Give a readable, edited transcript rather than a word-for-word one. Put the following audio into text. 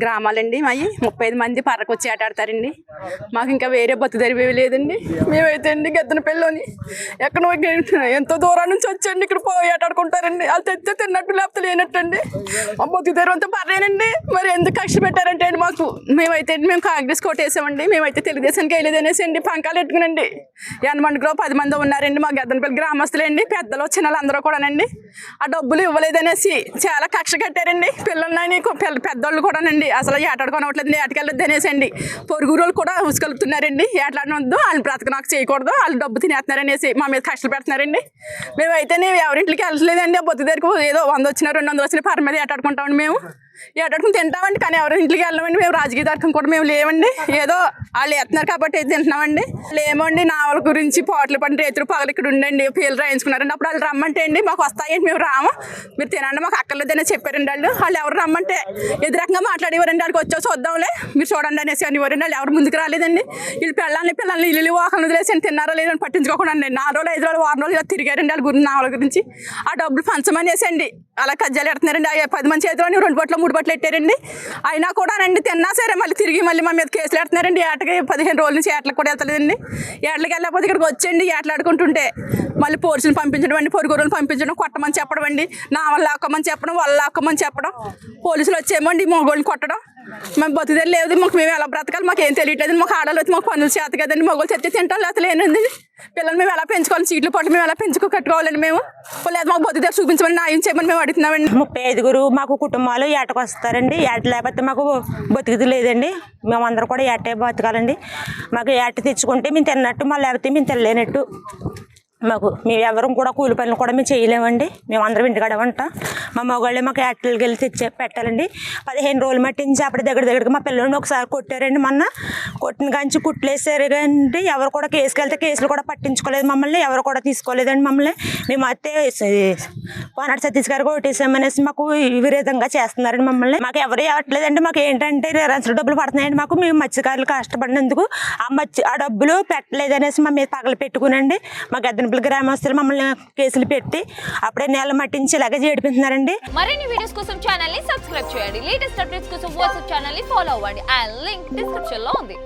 గ్రామాలండి మావి 35 మంది పర్రకొచ్చి ఆటాడతారండి. మాకు ఇంకా వేరే బతుదరివేవి లేదండి. మేమైతే అండి గద్దనపల్లిలోని ఎక్కడో ఎంతో దూరం నుంచి వచ్చండి ఇక్కడ పోయి ఆటాడుకుంటారండి. వాళ్ళు తెచ్చే తిన్నట్టు లేకపోతే లేనట్టండి. మా బతుకుదేరు అంతా పర్లేనండి. మరి ఎందుకు కక్ష పెట్టారంటే అండి మాకు మేమైతే మేము కాంగ్రెస్ కోటేసామండి. మేమైతే తెలుగుదేశానికి వెళ్ళేది అనేసి అండి పంకాలు పెట్టుకునండి. ఎనమండులో 10 మంది ఉన్నారండి మా గద్దనపల్లి గ్రామస్తులండి. పెద్దలు చిన్నలు అందరూ కూడానండి ఆ డబ్బులు ఇవ్వలేదనేసి చాలా కక్ష కట్టారండి. పిల్లలని పెద్దోళ్ళు కూడానండి అసలు ఏటాడుకోనట్లేదు ఏటకెళ్ళొద్దు అనేసి అండి. పొరుగు రోజులు కూడా ఉసుకలుపుతున్నారండి. ఏట్లాడనొద్దు వాళ్ళు బ్రతక నాకు చేయకూడదు వాళ్ళు డబ్బు తినేస్తున్నారనేసి మా మీద కష్టలు పెడుతున్నారండి. మేమైతే ఎవరింటికి వెళ్ళట్లేదండి. ఆ బొత్తు దగ్గరకు ఏదో 100 వచ్చినా 200 వచ్చినా పర్ మీద ఏటాడుకుంటామండి. మేము ఏటాడుకుని తింటామండి కానీ ఎవరి ఇంటికి వెళ్ళమండి. మేము రాజకీయ తర్కం కూడా మేము లేవండి. ఏదో వాళ్ళు వేస్తున్నారు కాబట్టి తింటున్నామండి. లేమండి నావల గురించి పోట్ల పని రేతులు పగలు ఇక్కడ ఉండండి పేర్లు రాయించుకున్నారండి. అప్పుడు వాళ్ళు రమ్మంటే అండి మాకు వస్తాయండి మేము రాము మీరు తినండి మాకు అక్కర్లేదని చెప్పారండి. వాళ్ళు ఎవరు రమ్మంటే ఎదురకంగా మాట్లాడేవారండి. వాళ్ళకి వచ్చా చూద్దాంలే మీరు చూడండి అనేసి అనేవారండి. వాళ్ళు ఎవరు ముందుకు రాలేదండి. వీళ్ళు పిల్లల్ని ఇల్లు వాకలు వదిలేసి తిన్నారో లేదని పట్టించుకోకుండా 4 రోజులు 5 రోజులు 6 రోజులు ఇలా తిరిగారండి. వాళ్ళ గురించి నావల గురించి ఆ డబ్బులు పంచమనేసి అండి అలా కజ్జాలు పెడుతున్నారండి. 10 మంది చేతిలో 2 బట్టలు 3 బట్టలు పెట్టారండి. అయినా కూడా అండి తిన్నా సరే మళ్ళీ తిరిగి మళ్ళీ మా మీద కేసులు పెడుతున్నారండి. ఏటకి 15 రోజుల నుంచి ఏటలకు కూడా వెళ్తలేదండి. ఏటలకు వెళ్ళకపోతే ఇక్కడికి వచ్చండి ఏటలాడుకుంటుంటే మళ్ళీ పోలీసులు పంపించడం అండి. పొరుగురులను పంపించడం కొట్టమని చెప్పడం అండి. నా వల్ల ఆక్కమని చెప్పడం వాళ్ళ ఆక్కమని చెప్పడం పోలీసులు వచ్చేమండి మగోళ్ళని కొట్టడం. మేము బతుకుదే లేదు మాకు మేము ఎలా బ్రతకాలి మాకు ఏం తెలియట్లేదు. మాకు ఆడలు వచ్చి మాకు పనులు చేత కదండి. మగోళ్ళు తెచ్చి తింటాం లేకపోతే లేనండి. పిల్లలు మేము ఎలా పెంచుకోవాలి సీట్లు పట్టు మేము ఎలా కట్టుకోవాలండి. మేము లేదు మాకు బతుకుదే చూపించమని న్యాయం చేయమని మేము అడుగుతున్నామండి. 35 మాకు కుటుంబాలు ఏటకు వస్తారండి. ఏట లేకపోతే మాకు బతుకుది లేదండి. మేమందరం కూడా ఏటే బతకాలండి. మాకు ఏట తెచ్చుకుంటే మేము తిన్నట్టు మళ్ళీ లేకపోతే మేము తినలేనట్టు మేము ఎవరు కూడా కూలి పనులు కూడా మేము చేయలేమండి. మేము అందరం ఇంటికాడ ఉంటాం. మా మగవాళ్ళే మాకు ఏటలకి వెళ్ళి తెచ్చి పెట్టాలండి. 15 రోజులు మట్టించి అప్పుడు దగ్గరికి మా పిల్లల్ని ఒకసారి కొట్టారండి. మొన్న కొట్టిన కాంచి కుట్లేసారు కానీ ఎవరు కూడా కేసుకి వెళ్తే కేసులు కూడా పట్టించుకోలేదు మమ్మల్ని. ఎవరు కూడా తీసుకోలేదండి మమ్మల్ని. మేము అయితే పోనాడు సతీష్ గారు కొట్టేసామనేసి మాకు విపరీతంగా చేస్తున్నారండి మమ్మల్ని. మాకు ఎవరు ఇవ్వట్లేదండి. మాకు ఏంటంటే రేరాన్సులు డబ్బులు పడుతున్నాయండి. మాకు మేము మత్స్యకారులు కష్టపడినందుకు ఆ డబ్బులు పెట్టలేదనేసి మా మీద పగలు పెట్టుకునండి. మా గద్దెన గ్రామస్తులు మమ్మల్ని కేసులు పెట్టి అప్పుడే నేల మట్టించి ఇలాగే చేడిపిస్తున్నారండి. మరిన్ని వీడియోస్ కోసం ఛానల్ ని సబ్స్క్రైబ్ చేయండి. లేటెస్ట్ అప్డేట్స్ కోసం వాట్సాప్ ఛానల్ ని ఫాలో అవ్వండి. ఆ లింక్ డిస్క్రిప్షన్ లో ఉంది.